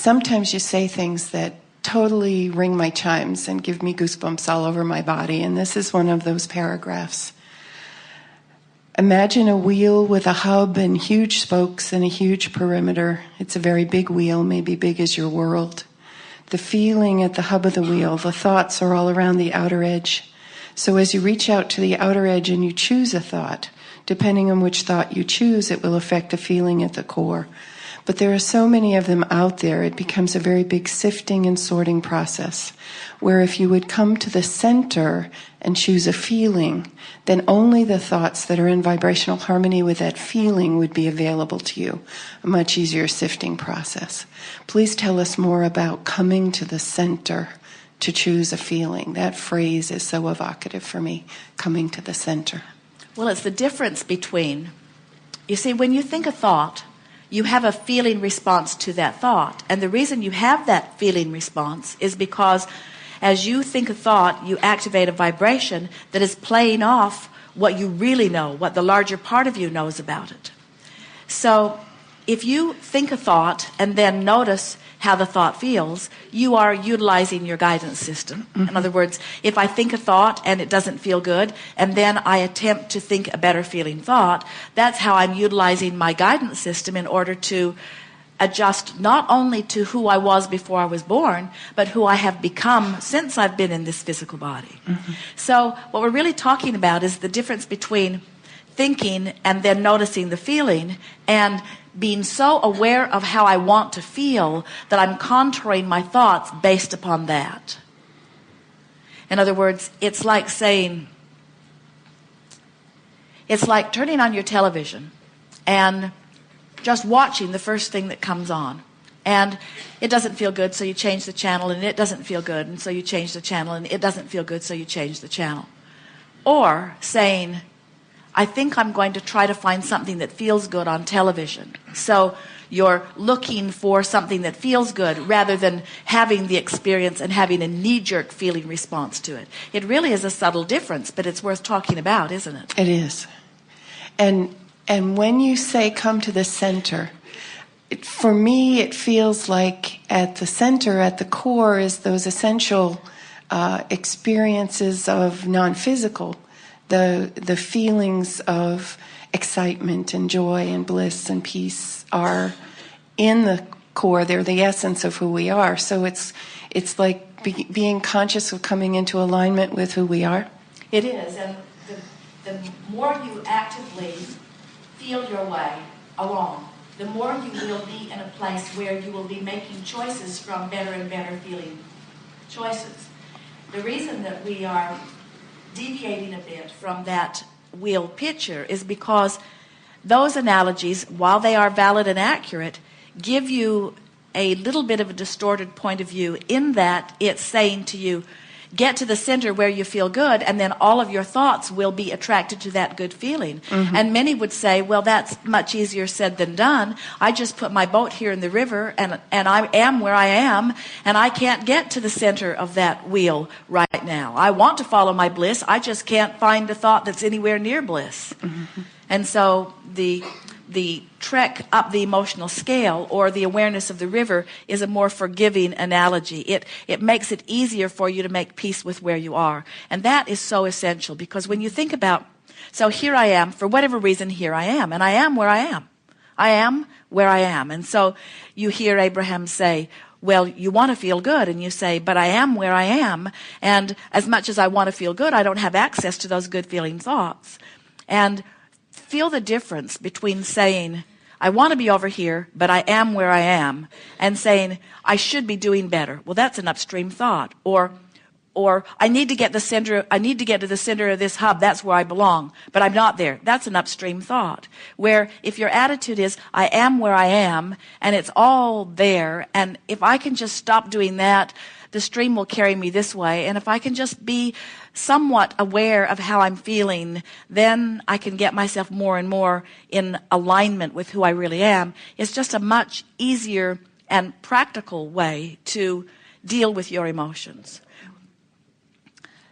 sometimes you say things that totally ring my chimes and give me goosebumps all over my body. And this is one of those paragraphs. Imagine a wheel with a hub and huge spokes and a huge perimeter. It's a very big wheel, maybe big as your world. The feeling at the hub of the wheel, the thoughts are all around the outer edge. So as you reach out to the outer edge and you choose a thought, depending on which thought you choose, it will affect the feeling at the core. But there are so many of them out there, it becomes a very big sifting and sorting process, where if you would come to the center and choose a feeling, then only the thoughts that are in vibrational harmony with that feeling would be available to you. A much easier sifting process. Please tell us more about coming to the center to choose a feeling. That phrase is so evocative for me, coming to the center. Well, it's the difference between, you see, when you think a thought, you have a feeling response to that thought. And the reason you have that feeling response is because as you think a thought, you activate a vibration that is playing off what you really know, what the larger part of you knows about it. So if you think a thought and then notice how the thought feels, you are utilizing your guidance system. In other words, if I think a thought and it doesn't feel good, and then I attempt to think a better feeling thought, that's how I'm utilizing my guidance system in order to adjust not only to who I was before I was born, but who I have become since I've been in this physical body. So what we're really talking about is the difference between thinking and then noticing the feeling, and being so aware of how I want to feel that I'm contouring my thoughts based upon that. In other words, it's like saying, it's like turning on your television and just watching the first thing that comes on. And it doesn't feel good, so you change the channel, and it doesn't feel good, and so you change the channel, and it doesn't feel good, so you change the channel. Or saying, I think I'm going to try to find something that feels good on television. So you're looking for something that feels good rather than having the experience and having a knee-jerk feeling response to it. It really is a subtle difference, but it's worth talking about, isn't it? It is. And when you say come to the center, for me it feels like at the center, at the core, is those essential experiences of non-physical. The feelings of excitement and joy and bliss and peace are in the core. They're the essence of who we are. So it's like being conscious of coming into alignment with who we are. It is, and the more you actively feel your way along, the more you will be in a place where you will be making choices from better and better feeling choices. The reason that we are deviating a bit from that wheel picture is because those analogies, while they are valid and accurate, give you a little bit of a distorted point of view, in that it's saying to you, get to the center where you feel good, and then all of your thoughts will be attracted to that good feeling. And many would say, well, that's much easier said than done. I just put my boat here in the river, and I am where I am, and I can't get to the center of that wheel right now. I want to follow my bliss. I just can't find a thought that's anywhere near bliss. And so the trek up the emotional scale, or the awareness of the river, is a more forgiving analogy. It makes it easier for you to make peace with where you are. And that is so essential, because when you think about, so here I am, for whatever reason, here I am, and I am where I am. I am where I am. And so you hear Abraham say, well, you want to feel good, and you say, but I am where I am, and as much as I want to feel good, I don't have access to those good feeling thoughts. And feel the difference between saying, I want to be over here, but I am where I am, and saying, I should be doing better. Well, that's an upstream thought. Or I need to get to the center of this hub, that's where I belong, but I'm not there. That's an upstream thought. Where if your attitude is, I am where I am, and it's all there, and if I can just stop doing that, the stream will carry me this way, and if I can just be somewhat aware of how I'm feeling, then I can get myself more and more in alignment with who I really am. It's just a much easier and practical way to deal with your emotions.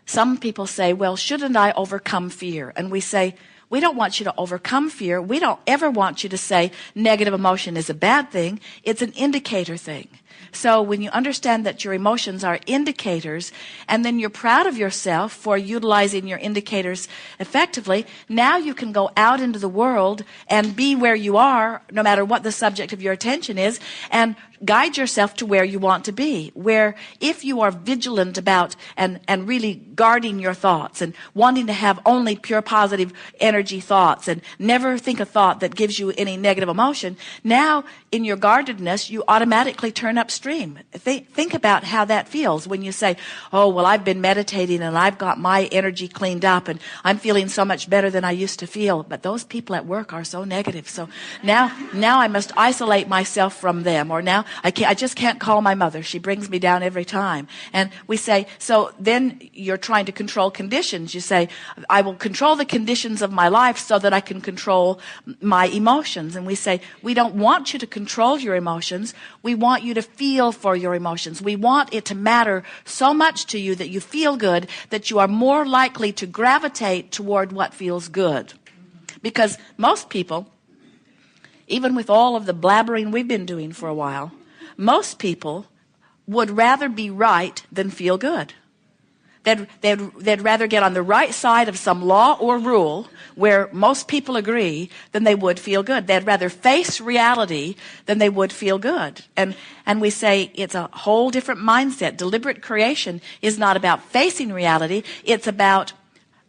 Some people say, well, shouldn't I overcome fear? And we say, we don't want you to overcome fear. We don't ever want you to say negative emotion is a bad thing. It's an indicator thing. So when you understand that your emotions are indicators, and then you're proud of yourself for utilizing your indicators effectively, now you can go out into the world and be where you are, no matter what the subject of your attention is, and guide yourself to where you want to be. Where if you are vigilant about and really guarding your thoughts and wanting to have only pure positive energy thoughts and never think a thought that gives you any negative emotion, now in your guardedness you automatically turn upstream. Think about how that feels when you say, oh, well, I've been meditating and I've got my energy cleaned up and I'm feeling so much better than I used to feel, but those people at work are so negative, so now I must isolate myself from them, or now I just can't call my mother. She brings me down every time. And we say, so then you're trying to control conditions. You say, I will control the conditions of my life so that I can control my emotions. And we say, we don't want you to control your emotions. We want you to feel for your emotions. We want it to matter so much to you that you feel good, that you are more likely to gravitate toward what feels good. Because most people, even with all of the blabbering we've been doing for a while, most people would rather be right than feel good. They'd rather get on the right side of some law or rule where most people agree than they would feel good. They'd rather face reality than they would feel good. And we say it's a whole different mindset. Deliberate creation is not about facing reality. It's about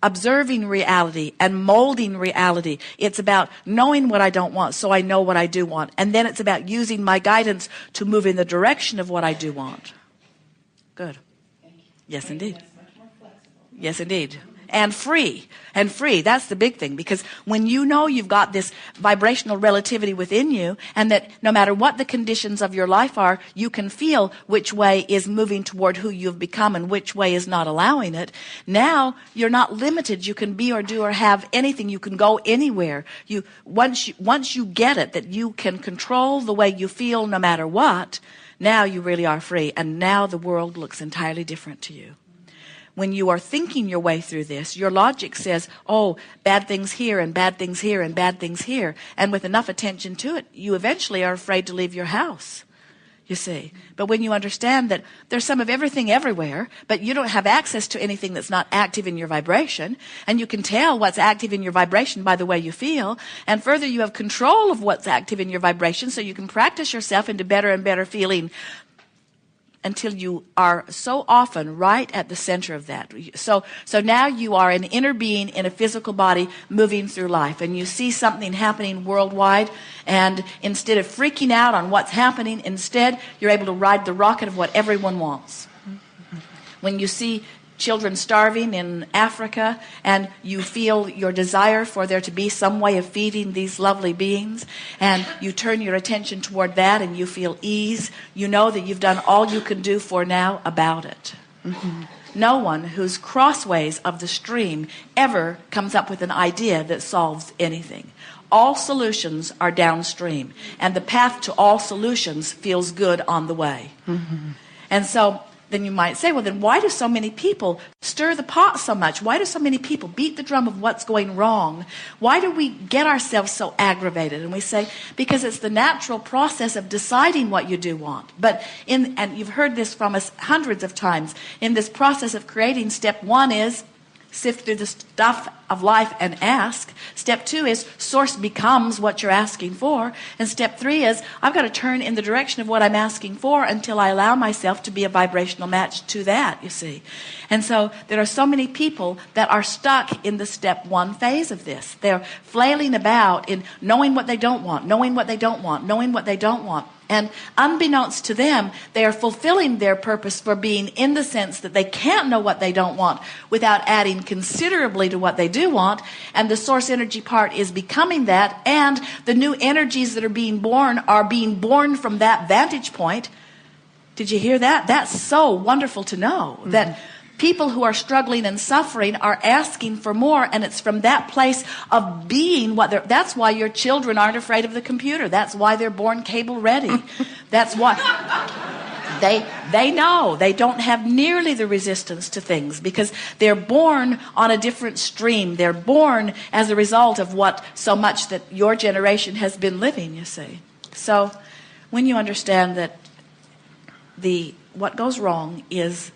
observing reality and molding reality. It's about knowing what I don't want so I know what I do want. And then it's about using my guidance to move in the direction of what I do want. Good. Yes, indeed. Yes, indeed. And free. And free. That's the big thing. Because when you know you've got this vibrational relativity within you, and that no matter what the conditions of your life are, you can feel which way is moving toward who you've become and which way is not allowing it. Now you're not limited. You can be or do or have anything. You can go anywhere. Once you get it, that you can control the way you feel no matter what, now you really are free. And now the world looks entirely different to you. When you are thinking your way through this, your logic says, oh, bad things here and bad things here and bad things here. And with enough attention to it, you eventually are afraid to leave your house, you see. But when you understand that there's some of everything everywhere, but you don't have access to anything that's not active in your vibration, and you can tell what's active in your vibration by the way you feel, and further you have control of what's active in your vibration, so you can practice yourself into better and better feeling until you are so often right at the center of that. So now you are an inner being in a physical body moving through life, and you see something happening worldwide, and instead of freaking out on what's happening, instead you're able to ride the rocket of what everyone wants. When you see children starving in Africa, and you feel your desire for there to be some way of feeding these lovely beings, and you turn your attention toward that and you feel ease, you know that you've done all you can do for now about it. Mm-hmm. No one who's crossways of the stream ever comes up with an idea that solves anything. All solutions are downstream, and the path to all solutions feels good on the way. Mm-hmm. And so then you might say, well, then why do so many people stir the pot so much? Why do so many people beat the drum of what's going wrong? Why do we get ourselves so aggravated? And we say, because it's the natural process of deciding what you do want. But and you've heard this from us hundreds of times, in this process of creating, step one is sift through the stuff of life and ask. Step 2 is source becomes what you're asking for. And step 3 is I've got to turn in the direction of what I'm asking for until I allow myself to be a vibrational match to that, you see. And so there are so many people that are stuck in the step 1 phase of this. They're flailing about in knowing what they don't want, knowing what they don't want, knowing what they don't want. And unbeknownst to them, they are fulfilling their purpose for being, in the sense that they can't know what they don't want without adding considerably to what they do want. And the source energy part is becoming that. And the new energies that are being born from that vantage point. Did you hear that? That's so wonderful to know, that people who are struggling and suffering are asking for more, and it's from that place of being what they're. That's why your children aren't afraid of the computer. That's why they're born cable ready. That's why they know they don't have nearly the resistance to things, because they're born on a different stream. They're born as a result of what so much that your generation has been living, you see. So when you understand that what goes wrong is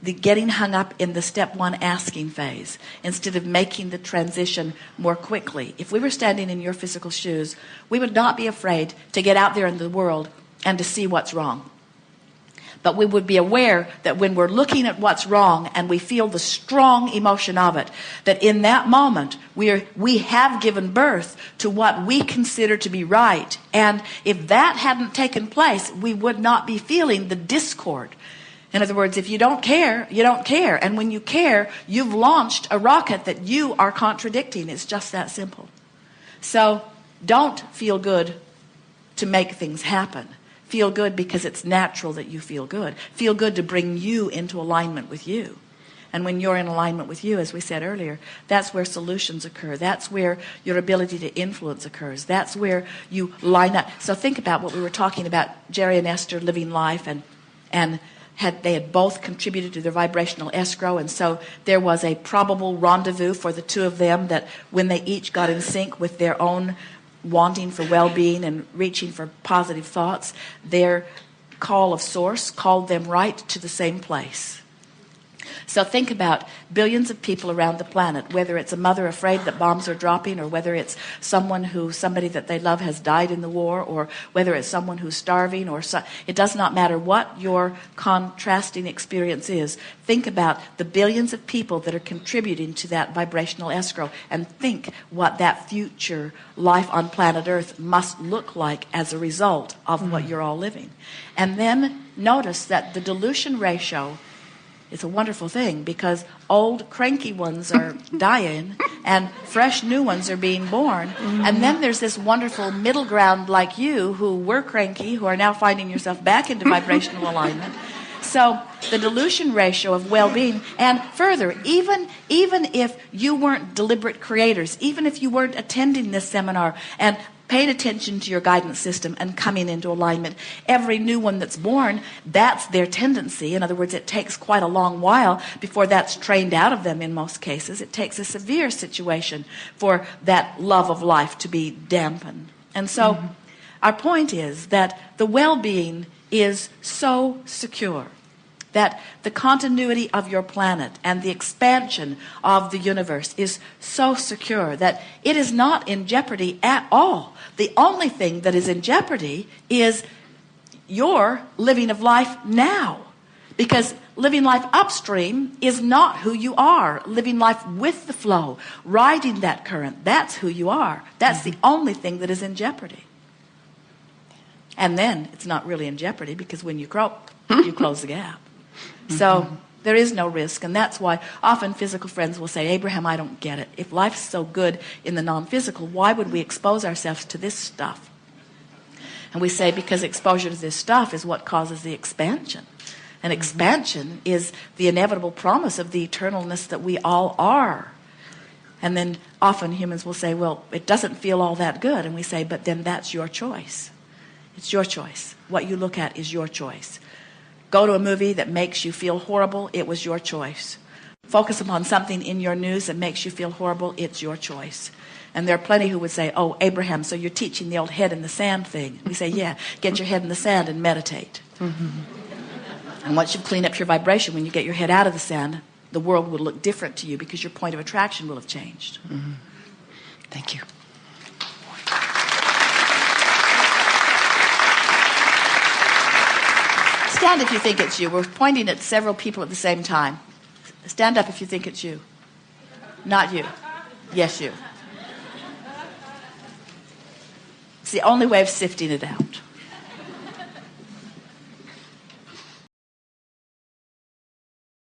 the getting hung up in the step one asking phase instead of making the transition more quickly. If we were standing in your physical shoes, we would not be afraid to get out there in the world and to see what's wrong. But we would be aware that when we're looking at what's wrong and we feel the strong emotion of it, that in that moment we have given birth to what we consider to be right. And if that hadn't taken place, we would not be feeling the discord. In other words, if you don't care, you don't care. And when you care, you've launched a rocket that you are contradicting. It's just that simple. So don't feel good to make things happen. Feel good because it's natural that you feel good. Feel good to bring you into alignment with you. And when you're in alignment with you, as we said earlier, that's where solutions occur. That's where your ability to influence occurs. That's where you line up. So think about what we were talking about, Jerry and Esther living life, and they had both contributed to their vibrational escrow, and so there was a probable rendezvous for the two of them, that when they each got in sync with their own wanting for well-being and reaching for positive thoughts, their call of source called them right to the same place. So think about billions of people around the planet, whether it's a mother afraid that bombs are dropping, or whether it's somebody that they love has died in the war, or whether it's someone who's starving, it does not matter what your contrasting experience is. Think about the billions of people that are contributing to that vibrational escrow, and think what that future life on planet Earth must look like as a result of what you're all living. And then notice that the dilution ratio, it's a wonderful thing, because old cranky ones are dying and fresh new ones are being born. And then there's this wonderful middle ground like you, who were cranky, who are now finding yourself back into vibrational alignment. So the dilution ratio of well-being, and further, even if you weren't deliberate creators, even if you weren't attending this seminar and paying attention to your guidance system and coming into alignment, every new one that's born, that's their tendency. In other words, it takes quite a long while before that's trained out of them in most cases. It takes a severe situation for that love of life to be dampened. And so our point is that the well-being is so secure, that the continuity of your planet and the expansion of the universe is so secure that it is not in jeopardy at all. The only thing that is in jeopardy is your living of life now. Because living life upstream is not who you are. Living life with the flow, riding that current, that's who you are. That's the only thing that is in jeopardy. And then it's not really in jeopardy, because when you croak, you close the gap. So there is no risk, and that's why often physical friends will say, Abraham, I don't get it. If life's so good in the non-physical, why would we expose ourselves to this stuff? And we say, because exposure to this stuff is what causes the expansion. And expansion is the inevitable promise of the eternalness that we all are. And then often humans will say, well, it doesn't feel all that good. And we say, but then that's your choice. It's your choice. What you look at is your choice. Go to a movie that makes you feel horrible, it was your choice. Focus upon something in your news that makes you feel horrible, it's your choice. And there are plenty who would say, oh, Abraham, so you're teaching the old head in the sand thing. We say, yeah, get your head in the sand and meditate. And once you've cleaned up your vibration, when you get your head out of the sand, the world will look different to you, because your point of attraction will have changed. Thank you. Stand if you think it's you. We're pointing at several people at the same time. Stand up if you think it's you. Not you. Yes, you. It's the only way of sifting it out.